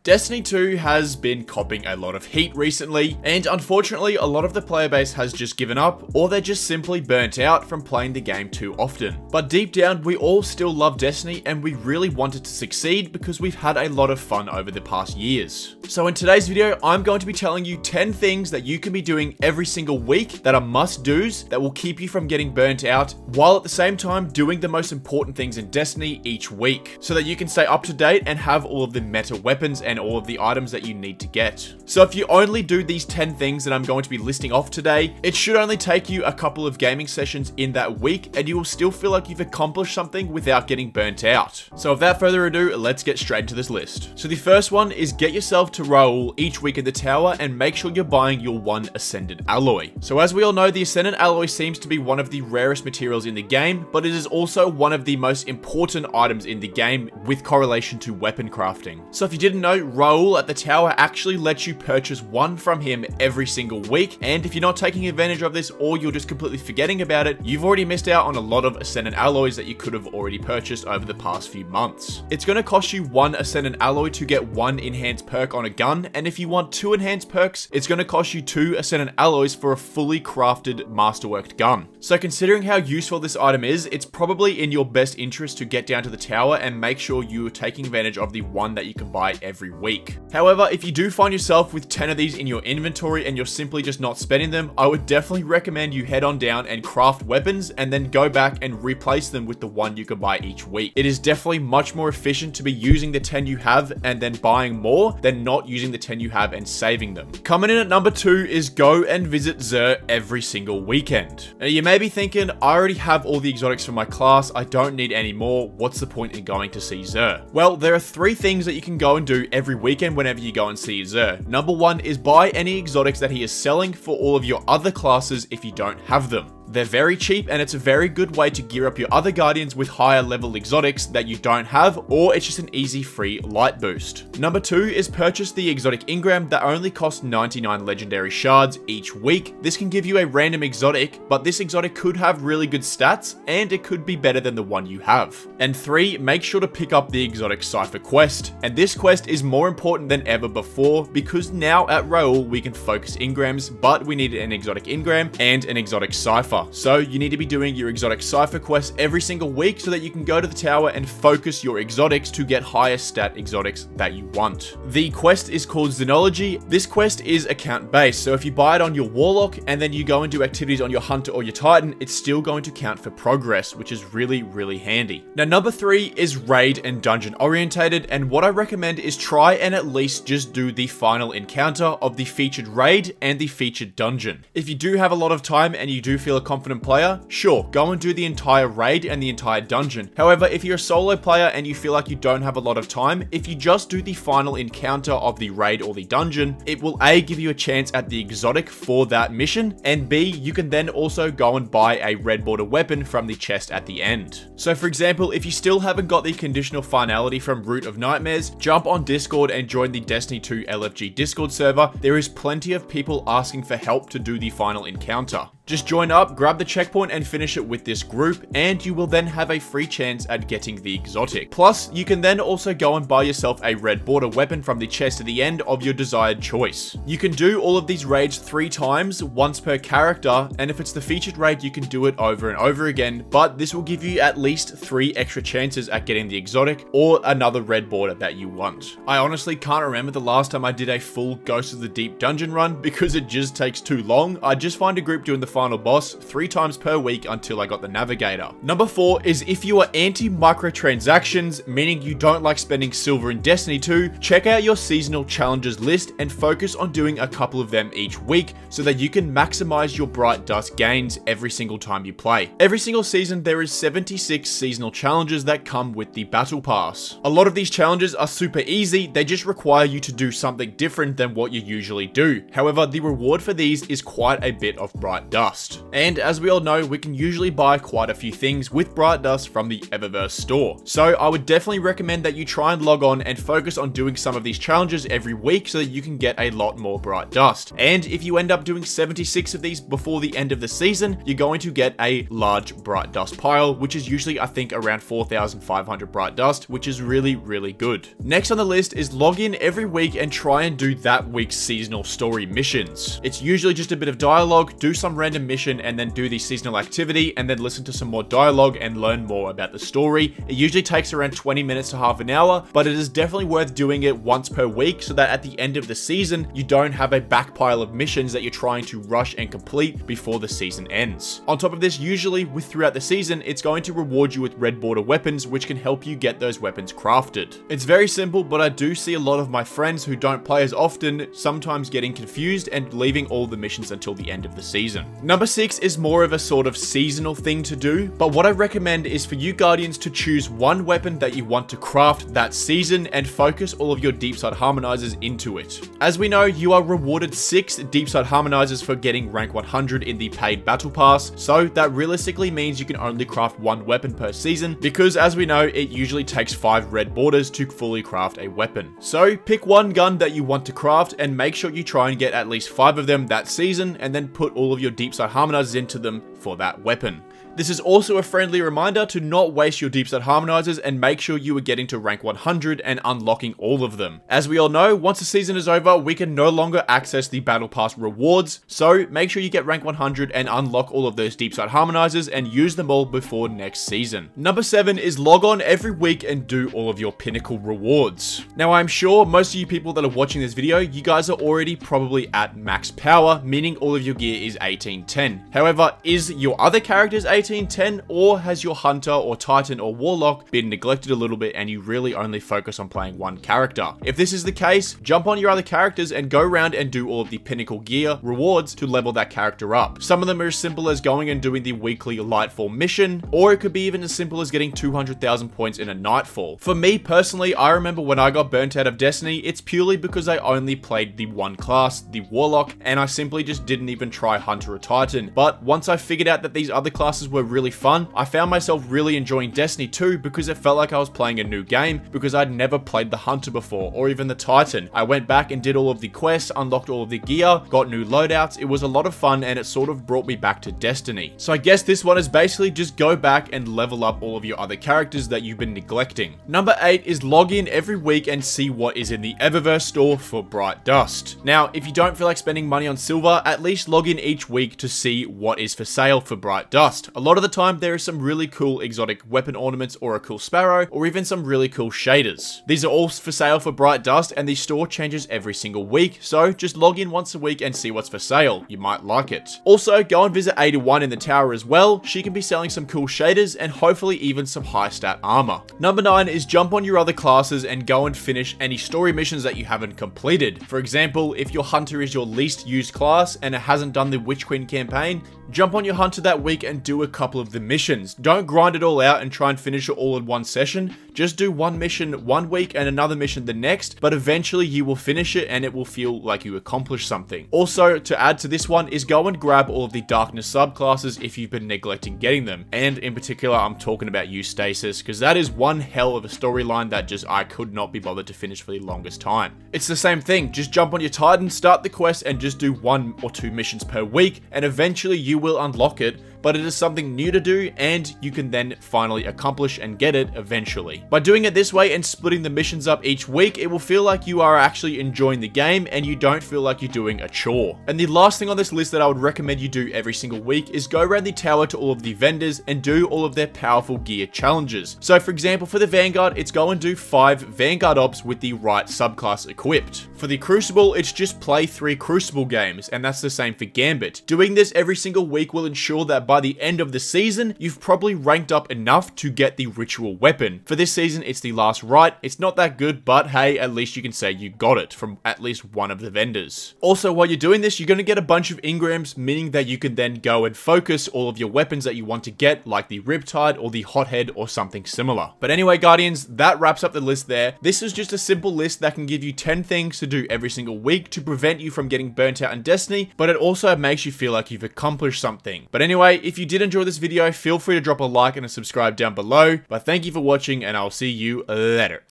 Destiny 2 has been copping a lot of heat recently, and unfortunately a lot of the player base has just given up, or they're just simply burnt out from playing the game too often. But deep down, we all still love Destiny, and we really want it to succeed because we've had a lot of fun over the past years. So in today's video, I'm going to be telling you 10 things that you can be doing every single week that are must-dos that will keep you from getting burnt out, while at the same time doing the most important things in Destiny each week, so that you can stay up to date and have all of the meta weapons and all of the items that you need to get. So if you only do these 10 things that I'm going to be listing off today, it should only take you a couple of gaming sessions in that week, and you will still feel like you've accomplished something without getting burnt out. So without further ado, let's get straight into this list. So the first one is get yourself to Raoul each week in the tower and make sure you're buying your one Ascendant alloy. So as we all know, the Ascendant alloy seems to be one of the rarest materials in the game, but it is also one of the most important items in the game with correlation to weapon crafting. So if you didn't know, Raoul at the tower actually lets you purchase one from him every single week, and if you're not taking advantage of this or you're just completely forgetting about it, you've already missed out on a lot of Ascendant alloys that you could have already purchased over the past few months. It's going to cost you one Ascendant alloy to get one enhanced perk on a gun, and if you want two enhanced perks, it's going to cost you two Ascendant alloys for a fully crafted masterworked gun. So considering how useful this item is, it's probably in your best interest to get down to the tower and make sure you're taking advantage of the one that you can buy every week. However, if you do find yourself with 10 of these in your inventory and you're simply just not spending them, I would definitely recommend you head on down and craft weapons and then go back and replace them with the one you can buy each week. It is definitely much more efficient to be using the 10 you have and then buying more than not using the 10 you have and saving them. Coming in at number 2 is go and visit Xur every single weekend. Now you may be thinking, I already have all the exotics for my class, I don't need any more, what's the point in going to see Xur? Well, there are 3 things that you can go and do every weekend whenever you go and see Xur. Number 1 is buy any exotics that he is selling for all of your other classes if you don't have them. They're very cheap, and it's a very good way to gear up your other guardians with higher level exotics that you don't have, or it's just an easy free light boost. Number 2 is purchase the exotic engram that only costs 99 legendary shards each week. This can give you a random exotic, but this exotic could have really good stats, and it could be better than the one you have. And 3, make sure to pick up the exotic cipher quest, and this quest is more important than ever before because now at Raoul we can focus engrams, but we need an exotic engram and an exotic cipher. So you need to be doing your exotic cipher quests every single week so that you can go to the tower and focus your exotics to get higher stat exotics that you want. The quest is called Xenology. This quest is account based, so if you buy it on your warlock and then you go and do activities on your hunter or your titan, it's still going to count for progress, which is really handy. Now number 3 is raid and dungeon orientated, and what I recommend is try and at least just do the final encounter of the featured raid and the featured dungeon. If you do have a lot of time and you do feel a confident player, sure, go and do the entire raid and the entire dungeon. However, if you're a solo player and you feel like you don't have a lot of time, if you just do the final encounter of the raid or the dungeon, it will A, give you a chance at the exotic for that mission, and B, you can then also go and buy a red border weapon from the chest at the end. So for example, if you still haven't got the conditional finality from Root of Nightmares, jump on Discord and join the Destiny 2 LFG Discord server. There is plenty of people asking for help to do the final encounter. Just join up, grab the checkpoint and finish it with this group, and you will then have a free chance at getting the exotic. Plus, you can then also go and buy yourself a red border weapon from the chest at the end of your desired choice. You can do all of these raids 3 times, once per character, and if it's the featured raid, you can do it over and over again, but this will give you at least 3 extra chances at getting the exotic or another red border that you want. I honestly can't remember the last time I did a full Ghost of the Deep dungeon run because it just takes too long. I just find a group doing the final boss 3 times per week until I got the navigator. Number 4 is if you are anti-microtransactions, meaning you don't like spending silver in Destiny 2, check out your seasonal challenges list and focus on doing a couple of them each week so that you can maximize your Bright Dust gains every single time you play. Every single season there is 76 seasonal challenges that come with the battle pass. A lot of these challenges are super easy, they just require you to do something different than what you usually do. However, the reward for these is quite a bit of Bright Dust. Dust. And as we all know, we can usually buy quite a few things with Bright Dust from the Eververse store. So I would definitely recommend that you try and log on and focus on doing some of these challenges every week so that you can get a lot more Bright Dust. And if you end up doing 76 of these before the end of the season, you're going to get a large Bright Dust pile, which is usually, I think, around 4,500 Bright Dust, which is really, really good. Next on the list is log in every week and try and do that week's seasonal story missions. It's usually just a bit of dialogue, do some random mission, and then do the seasonal activity, and then listen to some more dialogue and learn more about the story. It usually takes around 20 minutes to half an hour, but it is definitely worth doing it once per week so that at the end of the season, you don't have a back pile of missions that you're trying to rush and complete before the season ends. On top of this, usually throughout the season, it's going to reward you with red border weapons, which can help you get those weapons crafted. It's very simple, but I do see a lot of my friends who don't play as often sometimes getting confused and leaving all the missions until the end of the season. Number 6 is more of a sort of seasonal thing to do, but what I recommend is for you Guardians to choose one weapon that you want to craft that season and focus all of your deep side harmonizers into it. As we know, you are rewarded 6 deep side harmonizers for getting rank 100 in the paid battle pass, so that realistically means you can only craft one weapon per season, because as we know, it usually takes 5 red borders to fully craft a weapon. So pick one gun that you want to craft and make sure you try and get at least 5 of them that season, and then put all of your deep side harmonizers into them for that weapon. This is also a friendly reminder to not waste your deep side harmonizers and make sure you are getting to rank 100 and unlocking all of them. As we all know, once the season is over, we can no longer access the battle pass rewards, so make sure you get rank 100 and unlock all of those deep side harmonizers and use them all before next season. Number 7 is log on every week and do all of your pinnacle rewards. Now I'm sure most of you people that are watching this video, you guys are already probably at max power, meaning all of your gear is 1810. However, is your other characters 1810, or has your hunter or titan or warlock been neglected a little bit and you really only focus on playing one character? If this is the case, jump on your other characters and go around and do all of the pinnacle gear rewards to level that character up. Some of them are as simple as going and doing the weekly Lightfall mission, or it could be even as simple as getting 200,000 points in a Nightfall. For me personally, I remember when I got burnt out of Destiny, it's purely because I only played the one class, the warlock, and I simply just didn't even try hunter or titan. But once I figured out that these other classes were really fun, I found myself really enjoying Destiny 2 because it felt like I was playing a new game because I'd never played the hunter before or even the titan. I went back and did all of the quests, unlocked all of the gear, got new loadouts. It was a lot of fun and it sort of brought me back to Destiny. So I guess this one is basically just go back and level up all of your other characters that you've been neglecting. Number 8 is log in every week and see what is in the Eververse store for Bright Dust. Now, if you don't feel like spending money on silver, at least log in each week to see what is for sale for Bright Dust. A lot of the time, there are some really cool exotic weapon ornaments or a cool sparrow, or even some really cool shaders. These are all for sale for Bright Dust, and the store changes every single week, so just log in once a week and see what's for sale. You might like it. Also, go and visit 81 in the tower as well. She can be selling some cool shaders and hopefully even some high stat armor. Number 9 is jump on your other classes and go and finish any story missions that you haven't completed. For example, if your hunter is your least used class and it hasn't done the Witch Queen campaign, jump on your hunter that week and do a couple of the missions. Don't grind it all out and try and finish it all in one session. Just do one mission one week and another mission the next, but eventually you will finish it and it will feel like you accomplished something. Also, to add to this one is go and grab all of the darkness subclasses if you've been neglecting getting them. And in particular, I'm talking about you, Stasis, because that is one hell of a storyline that just I could not be bothered to finish for the longest time. It's the same thing. Just jump on your Titan, start the quest, and just do 1 or 2 missions per week, and eventually you will unlock it. But it is something new to do, and you can then finally accomplish and get it eventually. By doing it this way and splitting the missions up each week, it will feel like you are actually enjoying the game and you don't feel like you're doing a chore. And the last thing on this list that I would recommend you do every single week is go around the tower to all of the vendors and do all of their powerful gear challenges. So for example, for the Vanguard, it's go and do 5 Vanguard ops with the right subclass equipped. For the Crucible, it's just play 3 Crucible games, and that's the same for Gambit. Doing this every single week will ensure that by the end of the season, you've probably ranked up enough to get the ritual weapon. For this season, it's the last right. It's not that good, but hey, at least you can say you got it from at least one of the vendors. Also, while you're doing this, you're going to get a bunch of engrams, meaning that you can then go and focus all of your weapons that you want to get, like the Riptide or the Hothead or something similar. But anyway, Guardians, that wraps up the list there. This is just a simple list that can give you 10 things to do every single week to prevent you from getting burnt out in Destiny, but it also makes you feel like you've accomplished something. But anyway, if you did enjoy this video, feel free to drop a like and a subscribe down below. But thank you for watching, and I'll see you later.